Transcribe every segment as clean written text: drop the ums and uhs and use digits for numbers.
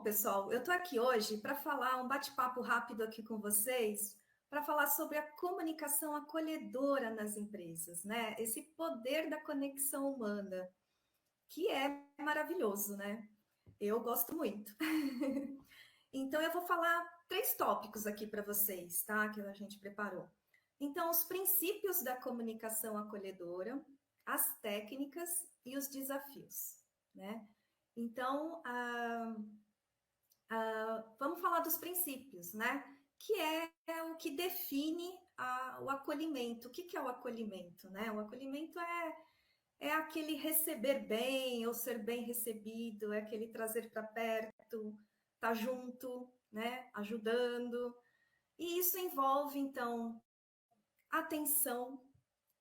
pessoal, eu estou aqui hoje para falar um bate-papo rápido aqui com vocês, para falar sobre a comunicação acolhedora nas empresas, né? Esse poder da conexão humana, que é maravilhoso, né? Eu gosto muito. Então, eu vou falar 3 tópicos aqui para vocês, tá? Que a gente preparou. Então, os princípios da comunicação acolhedora, as técnicas e os desafios, né? Então, vamos falar dos princípios, né? Que é o que define o acolhimento. O que é o acolhimento, né? O acolhimento é aquele receber bem, ou ser bem recebido, é aquele trazer para perto, estar junto, né? Ajudando. E isso envolve, então, atenção,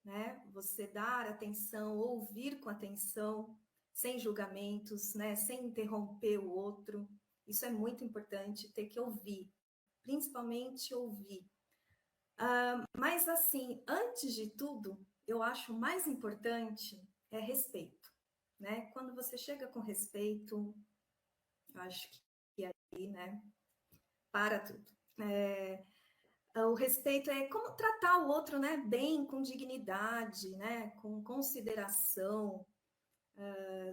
né? Você dar atenção, ouvir com atenção, sem julgamentos, né? Sem interromper o outro. Isso é muito importante, ter que ouvir, principalmente ouvir. Mas, assim, antes de tudo, eu acho mais importante é respeito, né? Quando você chega com respeito, eu acho que aí, né, para tudo. O respeito é como tratar o outro, né, bem, com dignidade, né, com consideração,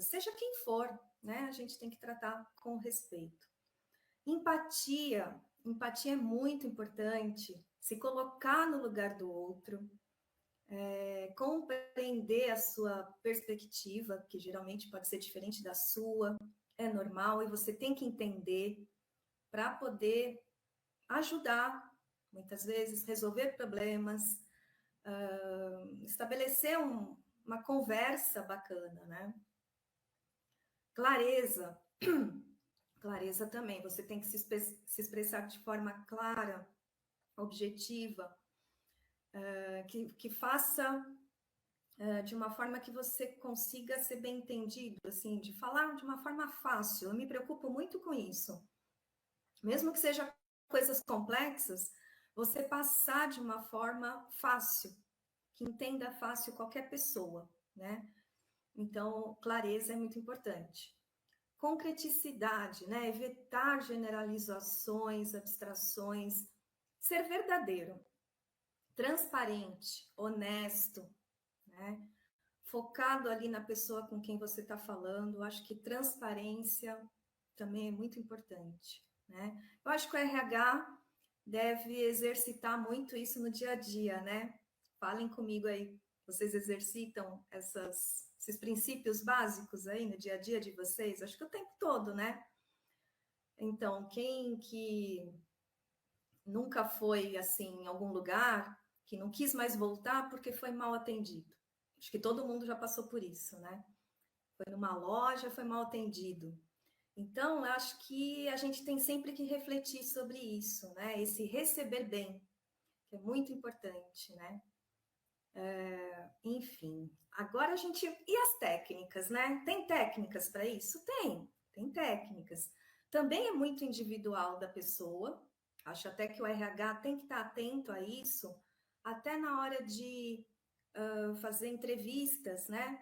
seja quem for, né, a gente tem que tratar com respeito. Empatia, empatia é muito importante, se colocar no lugar do outro, compreender a sua perspectiva, que geralmente pode ser diferente da sua, é normal e você tem que entender para poder ajudar, muitas vezes, resolver problemas, estabelecer uma conversa bacana, né? Clareza. Clareza também, você tem que se expressar de forma clara, objetiva, que faça de uma forma que você consiga ser bem entendido, assim, de falar de uma forma fácil. Eu me preocupo muito com isso. Mesmo que seja coisas complexas, você passar de uma forma fácil, que entenda fácil qualquer pessoa, né? Então, clareza é muito importante. Concreticidade, né? Evitar generalizações, abstrações, ser verdadeiro, transparente, honesto, né? Focado ali na pessoa com quem você está falando. Acho que transparência também é muito importante, né? Eu acho que o RH deve exercitar muito isso no dia a dia, né? Falem comigo aí, vocês exercitam esses princípios básicos aí no dia a dia de vocês? Acho que o tempo todo, né? Então, quem que nunca foi assim em algum lugar, que não quis mais voltar porque foi mal atendido? Acho que todo mundo já passou por isso, né? Foi numa loja, foi mal atendido. Então, eu acho que a gente tem sempre que refletir sobre isso, né? Esse receber bem, que é muito importante, né? Enfim, agora a gente... E as técnicas, né? Tem técnicas para isso? Tem técnicas. Também é muito individual da pessoa. Acho até que o RH tem que estar atento a isso, até na hora de fazer entrevistas, né?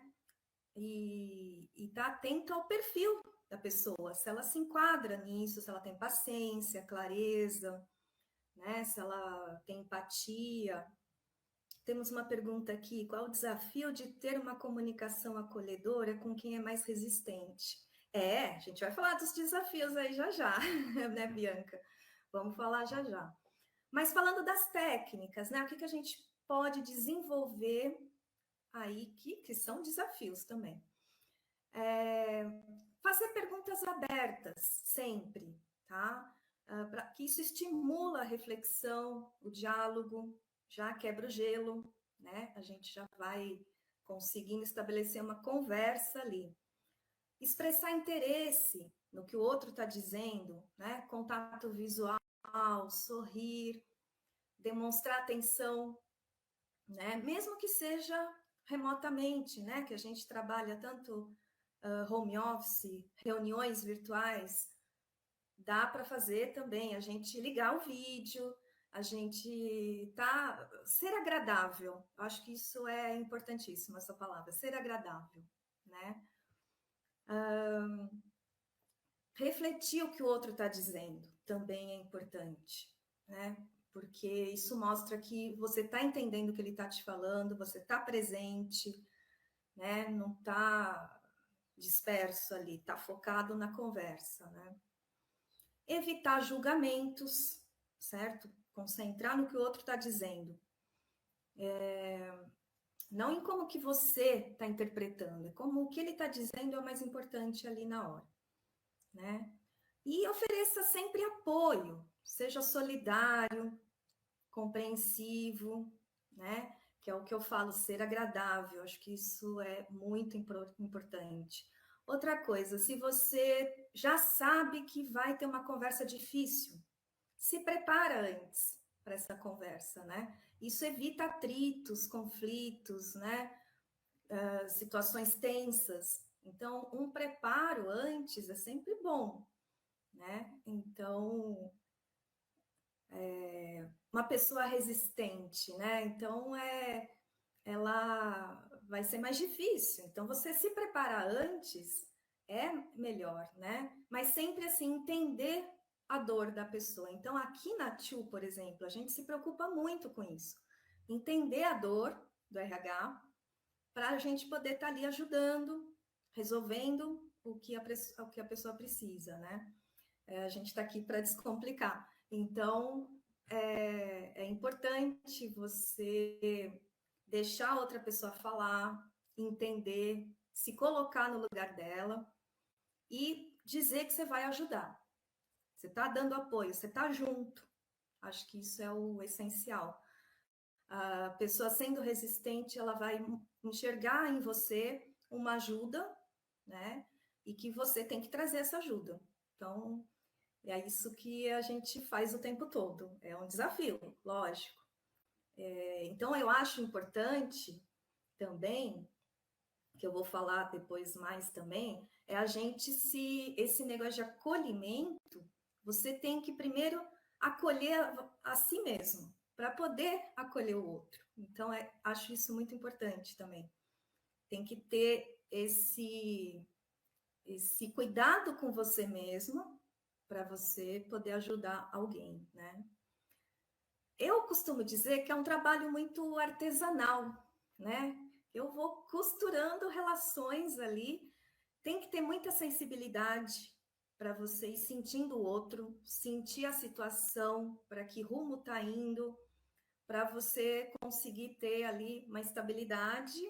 E estar atento ao perfil da pessoa, se ela se enquadra nisso, se ela tem paciência, clareza, né? Se ela tem empatia. Temos uma pergunta aqui: qual o desafio de ter uma comunicação acolhedora com quem é mais resistente? A gente vai falar dos desafios aí já já, né, Bianca? Vamos falar já já. Mas falando das técnicas, né? O que a gente pode desenvolver aí, que são desafios também. Fazer perguntas abertas, sempre, tá? Que isso estimula a reflexão, o diálogo, já quebra o gelo, né? A gente já vai conseguindo estabelecer uma conversa ali. Expressar interesse no que o outro está dizendo, né? Contato visual, sorrir, demonstrar atenção, né? Mesmo que seja remotamente, né? Que a gente trabalha tanto home office, reuniões virtuais, dá para fazer também, a gente ligar o vídeo, a gente ser agradável. Eu acho que isso é importantíssimo, essa palavra, ser agradável, né? refletir o que o outro está dizendo também é importante, né? Porque isso mostra que você está entendendo o que ele está te falando, você está presente, né? Não está disperso ali, está focado na conversa, né? Evitar julgamentos, certo? Concentrar no que o outro está dizendo. Não em como que você está interpretando, é como o que ele está dizendo é o mais importante ali na hora, né? E ofereça sempre apoio, seja solidário, compreensivo, né? Que é o que eu falo, ser agradável. Acho que isso é muito importante. Outra coisa, se você já sabe que vai ter uma conversa difícil, se prepara antes para essa conversa, né? Isso evita atritos, conflitos, né? Situações tensas. Então, um preparo antes é sempre bom, né? Então, uma pessoa resistente, né? Então, ela vai ser mais difícil. Então, você se preparar antes é melhor, né? Mas sempre assim, entender a dor da pessoa. Então, aqui na TIU, por exemplo, a gente se preocupa muito com isso. Entender a dor do RH para a gente poder estar ali ajudando, resolvendo o que a pessoa precisa, né? A gente está aqui para descomplicar. Então, é importante você deixar outra pessoa falar, entender, se colocar no lugar dela e dizer que você vai ajudar. Você está dando apoio, você está junto. Acho que isso é o essencial. A pessoa sendo resistente, ela vai enxergar em você uma ajuda, né? E que você tem que trazer essa ajuda. Então, é isso que a gente faz o tempo todo. É um desafio, lógico. Então, eu acho importante também, que eu vou falar depois mais também, é a gente esse negócio de acolhimento, você tem que primeiro acolher a si mesmo, para poder acolher o outro. Então, acho isso muito importante também. Tem que ter esse cuidado com você mesmo, para você poder ajudar alguém, né? Eu costumo dizer que é um trabalho muito artesanal, né? Eu vou costurando relações ali, tem que ter muita sensibilidade para você ir sentindo o outro, sentir a situação, para que rumo está indo, para você conseguir ter ali uma estabilidade,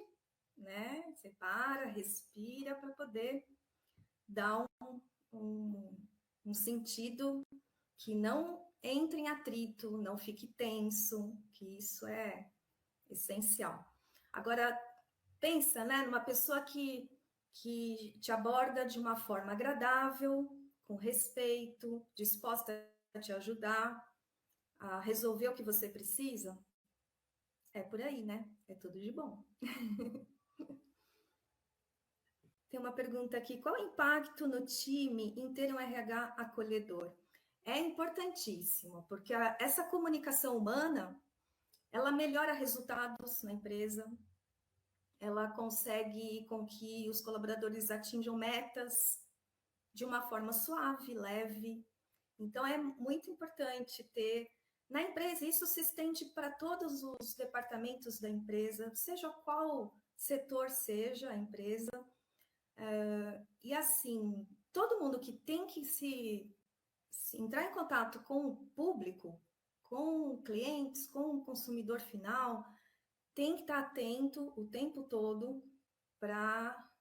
né? Você para, respira para poder dar um, um sentido que não entre em atrito, não fique tenso, que isso é essencial. Agora, pensa, né, numa pessoa que te aborda de uma forma agradável, com respeito, disposta a te ajudar, a resolver o que você precisa. É por aí, né? É tudo de bom. Tem uma pergunta aqui: qual o impacto no time em ter um RH acolhedor? É importantíssimo, porque essa comunicação humana, ela melhora resultados na empresa, ela consegue com que os colaboradores atinjam metas de uma forma suave, leve. Então, é muito importante ter na empresa, isso se estende para todos os departamentos da empresa, seja qual setor seja a empresa. E assim, todo mundo que tem que se entrar em contato com o público, com clientes, com o consumidor final, tem que estar atento o tempo todo para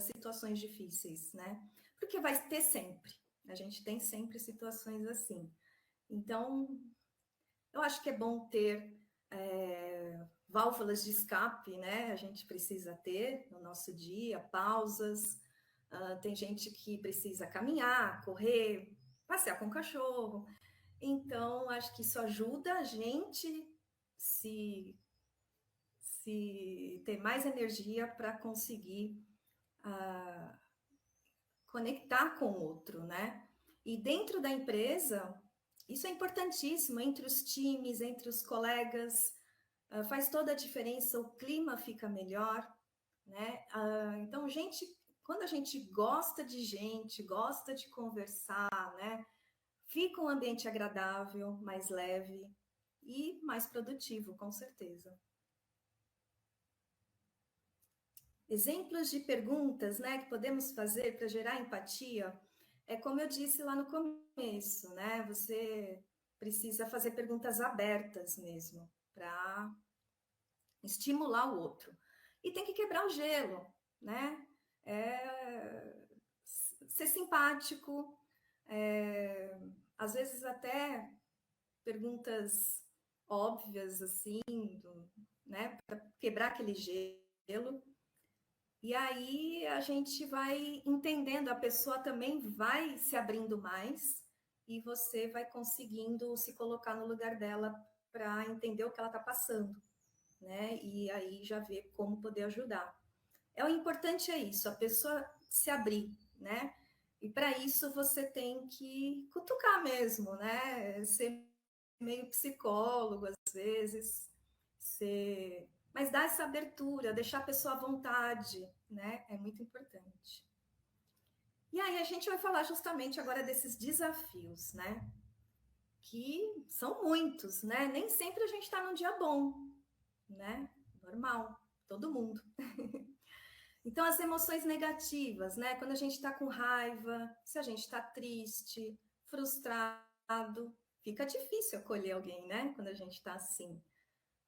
situações difíceis, né? Porque vai ter sempre. A gente tem sempre situações assim. Então, eu acho que é bom ter válvulas de escape, né? A gente precisa ter no nosso dia, pausas. Tem gente que precisa caminhar, correr, passear com o cachorro. Então, acho que isso ajuda a gente se ter mais energia para conseguir conectar com o outro, né? E dentro da empresa, isso é importantíssimo, entre os times, entre os colegas, faz toda a diferença, o clima fica melhor, né? Então, gente Quando a gente gosta de gente, gosta de conversar, né? Fica um ambiente agradável, mais leve e mais produtivo, com certeza. Exemplos de perguntas, né, que podemos fazer para gerar empatia, é como eu disse lá no começo, né? Você precisa fazer perguntas abertas mesmo, para estimular o outro. E tem que quebrar o gelo, né? Ser simpático, às vezes até perguntas óbvias, assim, né? Para quebrar aquele gelo. E aí a gente vai entendendo, a pessoa também vai se abrindo mais e você vai conseguindo se colocar no lugar dela para entender o que ela está passando, né? E aí já ver como poder ajudar. O importante é isso, a pessoa se abrir, né? E para isso você tem que cutucar mesmo, né? Ser meio psicólogo às vezes, mas dar essa abertura, deixar a pessoa à vontade, né? É muito importante. E aí a gente vai falar justamente agora desses desafios, né? Que são muitos, né? Nem sempre a gente está num dia bom, né? Normal, todo mundo. Então, as emoções negativas, né? Quando a gente está com raiva, se a gente está triste, frustrado, fica difícil acolher alguém, né? Quando a gente está assim.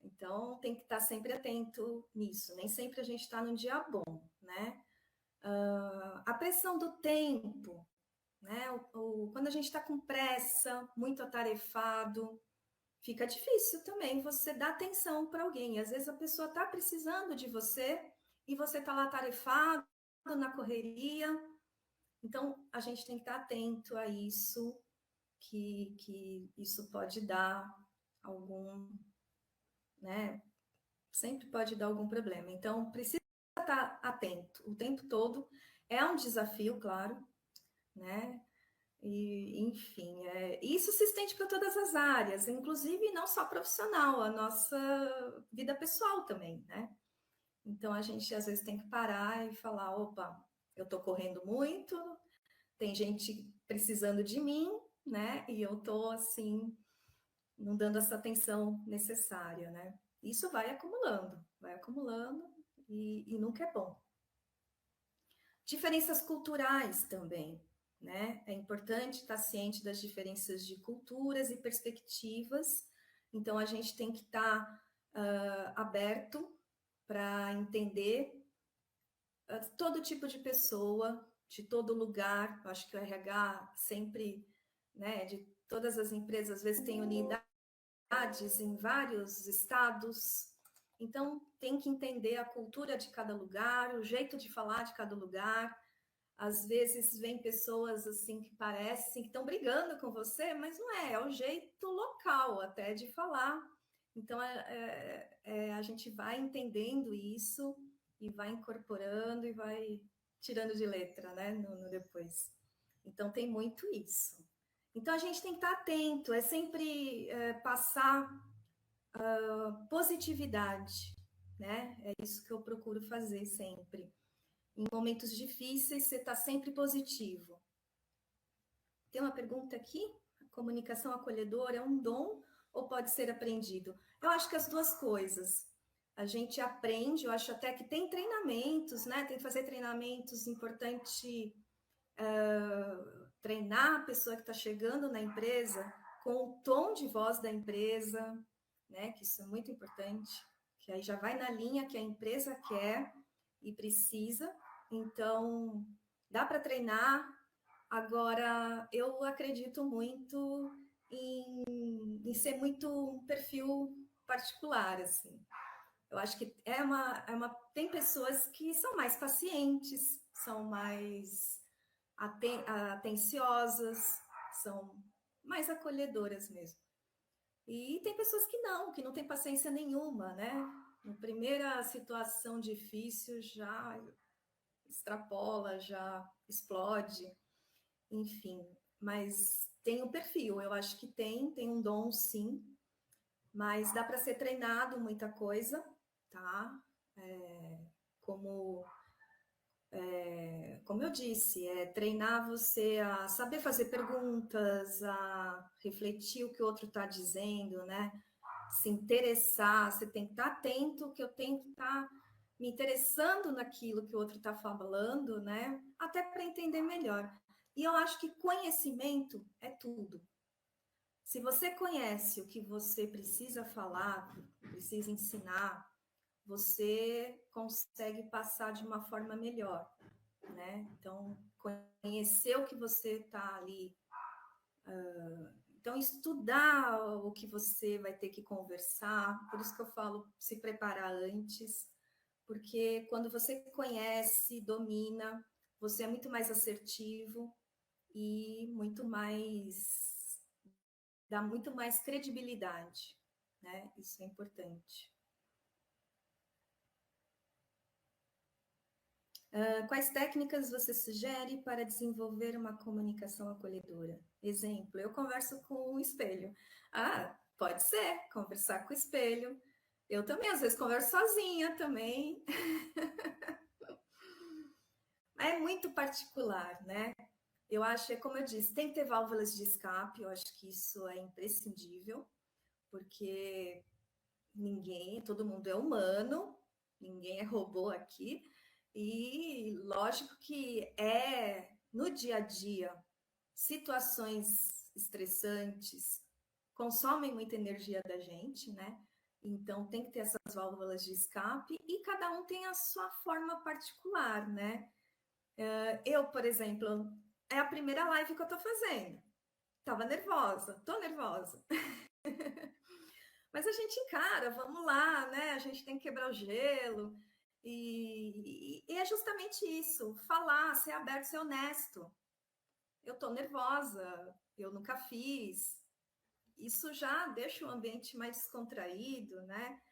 Então, tem que estar sempre atento nisso. Nem sempre a gente está num dia bom, né? A pressão do tempo, né? Quando a gente está com pressa, muito atarefado, fica difícil também você dar atenção para alguém. Às vezes a pessoa está precisando de você e você está lá atarefado, na correria. Então, a gente tem que estar atento a isso, que isso pode dar algum, né? Sempre pode dar algum problema. Então, precisa estar atento o tempo todo. É um desafio, claro, né? E, enfim, isso se estende para todas as áreas, inclusive não só profissional, a nossa vida pessoal também, né? Então, a gente às vezes tem que parar e falar, opa, eu estou correndo muito, tem gente precisando de mim, né? E eu estou, assim, não dando essa atenção necessária, né? Isso vai acumulando e nunca é bom. Diferenças culturais também, né? É importante estar ciente das diferenças de culturas e perspectivas, então a gente tem que estar aberto para entender todo tipo de pessoa, de todo lugar. Eu acho que o RH sempre, né, de todas as empresas, às vezes tem unidades em vários estados, então tem que entender a cultura de cada lugar, o jeito de falar de cada lugar. Às vezes vem pessoas assim que parecem que estão brigando com você, mas não é, é o jeito local até de falar. Então a gente vai entendendo isso e vai incorporando e vai tirando de letra, né, no depois. Então tem muito isso. Então a gente tem que estar atento, é sempre passar positividade, né? É isso que eu procuro fazer sempre. Em momentos difíceis, você está sempre positivo. Tem uma pergunta aqui: a comunicação acolhedora é um dom ou pode ser aprendido? Eu acho que as duas coisas. A gente aprende, eu acho até que tem treinamentos, né? Tem que fazer treinamentos, importante treinar a pessoa que está chegando na empresa com o tom de voz da empresa, né? Que isso é muito importante, que aí já vai na linha que a empresa quer e precisa. Então, dá para treinar. Agora, eu acredito muito em ser muito um perfil particular, assim. Eu acho que tem pessoas que são mais pacientes, são mais atenciosas, são mais acolhedoras mesmo. E tem pessoas que não têm paciência nenhuma, né? Na primeira situação difícil já extrapola, já explode, enfim. Mas tem um perfil, eu acho que tem um dom sim, mas dá para ser treinado muita coisa, tá? Como como eu disse, treinar você a saber fazer perguntas, a refletir o que o outro está dizendo, né? Se interessar, você tem que estar atento, que eu tenho que estar me interessando naquilo que o outro está falando, né? Até para entender melhor. E eu acho que conhecimento é tudo. Se você conhece o que você precisa falar, precisa ensinar, você consegue passar de uma forma melhor, né? Então, conhecer o que você está ali. Então, estudar o que você vai ter que conversar, por isso que eu falo se preparar antes, porque quando você conhece, domina, você é muito mais assertivo e muito mais dá muito mais credibilidade, né? Isso é importante. Quais técnicas você sugere para desenvolver uma comunicação acolhedora? Exemplo, eu converso com o espelho. Ah, pode ser, conversar com o espelho. Eu também, às vezes, converso sozinha também. É muito particular, né? Eu acho, como eu disse, tem que ter válvulas de escape, eu acho que isso é imprescindível, porque todo mundo é humano, ninguém é robô aqui, e lógico que no dia a dia, situações estressantes consomem muita energia da gente, né? Então tem que ter essas válvulas de escape e cada um tem a sua forma particular, né? Eu, por exemplo, é a primeira live que eu tô fazendo. Tava nervosa, tô nervosa. Mas a gente encara, vamos lá, né? A gente tem que quebrar o gelo. E é justamente isso, falar, ser aberto, ser honesto. Eu tô nervosa, eu nunca fiz. Isso já deixa o ambiente mais descontraído, né?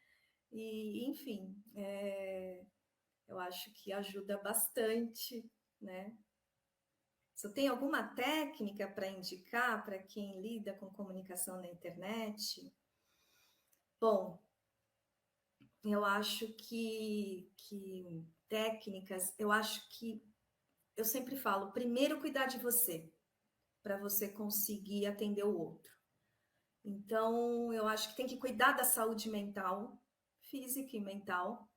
E, enfim, eu acho que ajuda bastante, né? Você tem alguma técnica para indicar para quem lida com comunicação na internet? Bom, eu acho que técnicas, eu acho que eu sempre falo, primeiro cuidar de você, para você conseguir atender o outro. Então, eu acho que tem que cuidar da saúde mental, física e mental,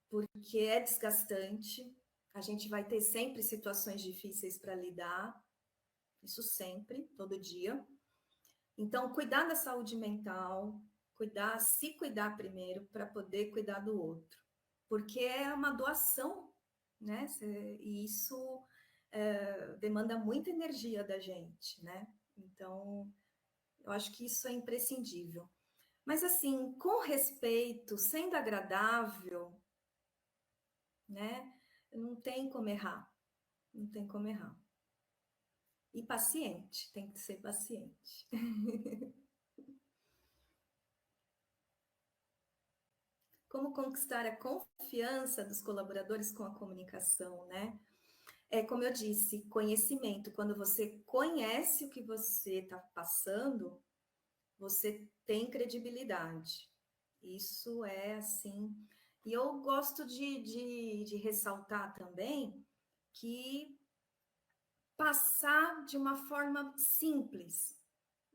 porque é desgastante. A gente vai ter sempre situações difíceis para lidar, isso sempre, todo dia. Então, cuidar da saúde mental, se cuidar primeiro para poder cuidar do outro, porque é uma doação, né? E isso demanda muita energia da gente, né? Então, eu acho que isso é imprescindível. Mas assim, com respeito, sendo agradável, né? Não tem como errar, não tem como errar. E paciente, tem que ser paciente. Como conquistar a confiança dos colaboradores com a comunicação, né? É como eu disse, conhecimento. Quando você conhece o que você está passando, você tem credibilidade. Isso é assim. E eu gosto de ressaltar também que passar de uma forma simples,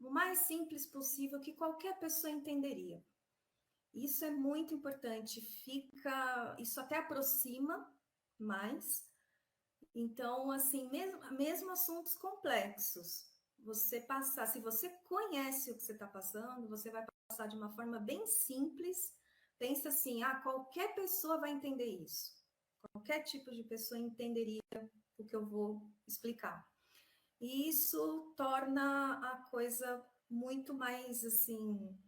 o mais simples possível, que qualquer pessoa entenderia. Isso é muito importante, isso até aproxima mais. Então, assim, mesmo assuntos complexos, se você conhece o que você está passando, você vai passar de uma forma bem simples. Pensa assim, qualquer pessoa vai entender isso. Qualquer tipo de pessoa entenderia o que eu vou explicar. E isso torna a coisa muito mais, assim,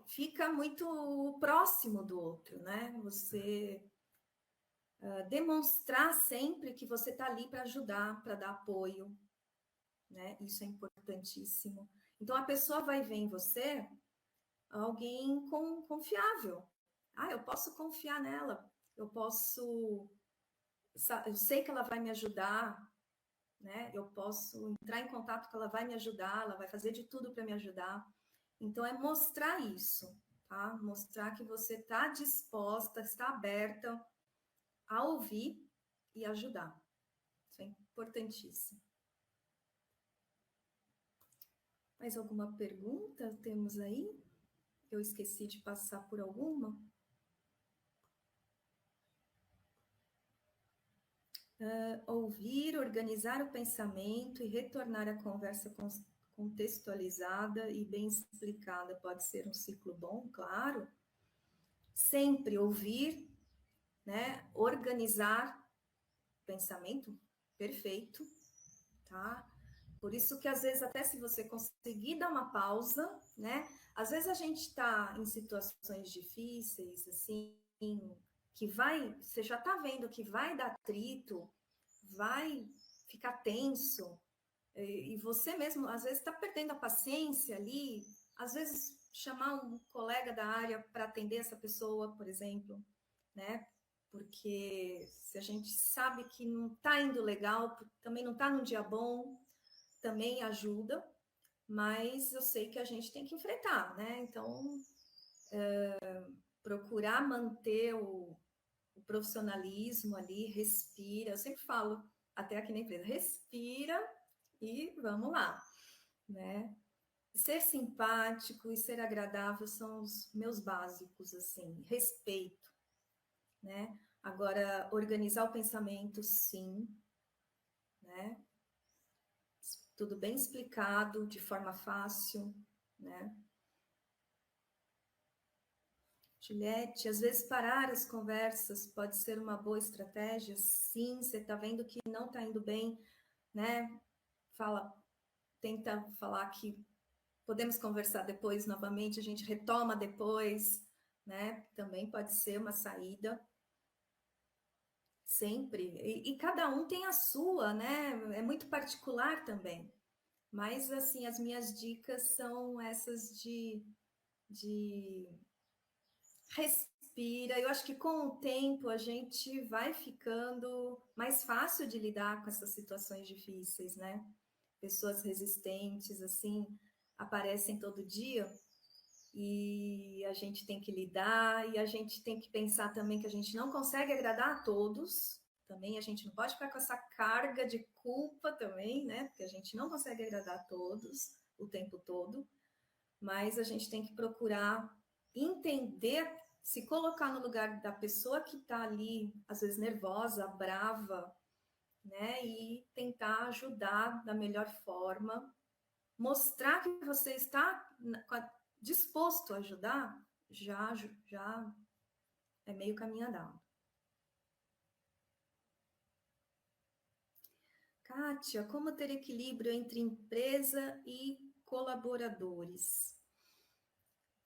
fica muito próximo do outro, né? Você demonstrar sempre que você está ali para ajudar, para dar apoio, né? Isso é importantíssimo. Então a pessoa vai ver em você alguém confiável. Eu posso confiar nela. Eu sei que ela vai me ajudar, né? Eu posso entrar em contato que ela vai me ajudar, ela vai fazer de tudo para me ajudar. Então é mostrar isso, tá? Mostrar que você está disposta, está aberta a ouvir e ajudar. Isso é importantíssimo. Mais alguma pergunta temos aí? Eu esqueci de passar por alguma. Ouvir, organizar o pensamento e retornar à conversa contextualizada e bem explicada pode ser um ciclo bom, claro. Sempre ouvir, né? Organizar o pensamento, perfeito, tá? Por isso que às vezes até se você conseguir dar uma pausa, né? Às vezes a gente está em situações difíceis, assim, que você já está vendo que vai dar atrito, vai ficar tenso, e você mesmo, às vezes, está perdendo a paciência ali, às vezes chamar um colega da área para atender essa pessoa, por exemplo, né? Porque se a gente sabe que não está indo legal, também não está num dia bom, também ajuda, mas eu sei que a gente tem que enfrentar, né? Então, procurar manter o profissionalismo ali, respira. Eu sempre falo, até aqui na empresa, respira e vamos lá, né? Ser simpático e ser agradável são os meus básicos, assim, respeito, né? Agora, organizar o pensamento, sim, né? Tudo bem explicado, de forma fácil, né? Juliette, às vezes parar as conversas pode ser uma boa estratégia, sim, você está vendo que não está indo bem, né? Tenta falar que podemos conversar depois novamente, a gente retoma depois, né? Também pode ser uma saída, sempre. E cada um tem a sua, né? É muito particular também. Mas, assim, as minhas dicas são essas de respira. Eu acho que com o tempo a gente vai ficando mais fácil de lidar com essas situações difíceis, né? Pessoas resistentes, assim, aparecem todo dia e a gente tem que lidar e a gente tem que pensar também que a gente não consegue agradar a todos. Também a gente não pode ficar com essa carga de culpa também, né? Porque a gente não consegue agradar a todos o tempo todo, mas a gente tem que procurar entender, se colocar no lugar da pessoa que está ali, às vezes nervosa, brava, né? E tentar ajudar da melhor forma, mostrar que você está disposto a ajudar, já é meio caminho andado. Kátia, como ter equilíbrio entre empresa e colaboradores?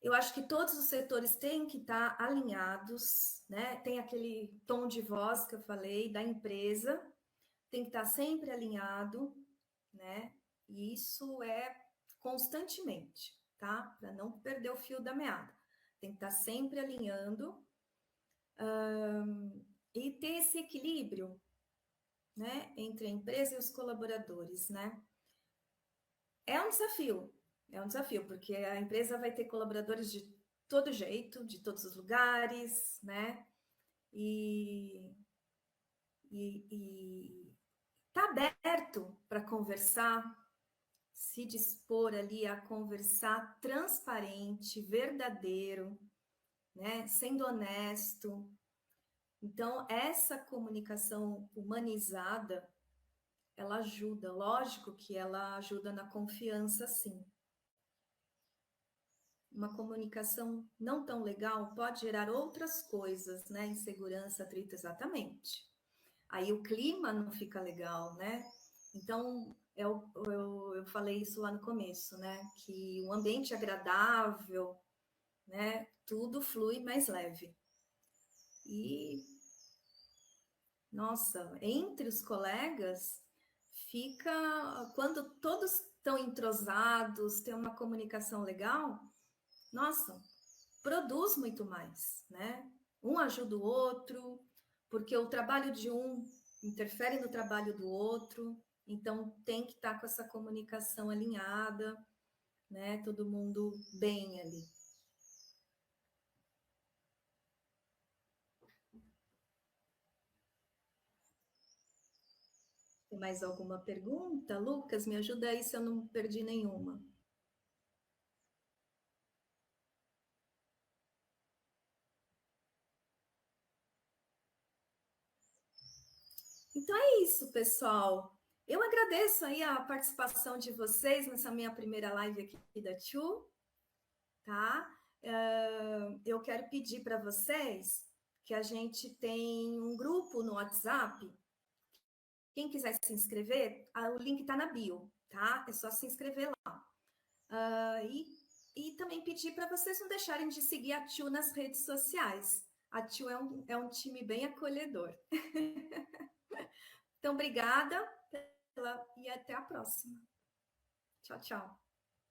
Eu acho que todos os setores têm que estar alinhados, né? Tem aquele tom de voz que eu falei da empresa, tem que estar sempre alinhado, né? E isso é constantemente, tá? Para não perder o fio da meada. Tem que estar sempre alinhando e ter esse equilíbrio, né? Entre a empresa e os colaboradores, né? É um desafio, porque a empresa vai ter colaboradores de todo jeito, de todos os lugares, né? E tá aberto para conversar, se dispor ali a conversar transparente, verdadeiro, né? Sendo honesto. Então, essa comunicação humanizada, ela ajuda, lógico que ela ajuda na confiança, sim. Uma comunicação não tão legal pode gerar outras coisas, né? Insegurança, atrito, exatamente. Aí o clima não fica legal, né? Então, eu falei isso lá no começo, né? Que um ambiente agradável, né? Tudo flui mais leve. E, nossa, entre os colegas, fica. Quando todos estão entrosados, tem uma comunicação legal, nossa, produz muito mais, né? Um ajuda o outro, porque o trabalho de um interfere no trabalho do outro, então tem que estar com essa comunicação alinhada, né? Todo mundo bem ali. Tem mais alguma pergunta? Lucas, me ajuda aí se eu não perdi nenhuma. Então é isso, pessoal. Eu agradeço aí a participação de vocês nessa minha primeira live aqui da Tchu, tá? Eu quero pedir para vocês que a gente tem um grupo no WhatsApp. Quem quiser se inscrever, o link está na bio, tá? É só se inscrever lá. E também pedir para vocês não deixarem de seguir a Tchu nas redes sociais. A Tchu é um time bem acolhedor. Então, obrigada e até a próxima. Tchau, tchau.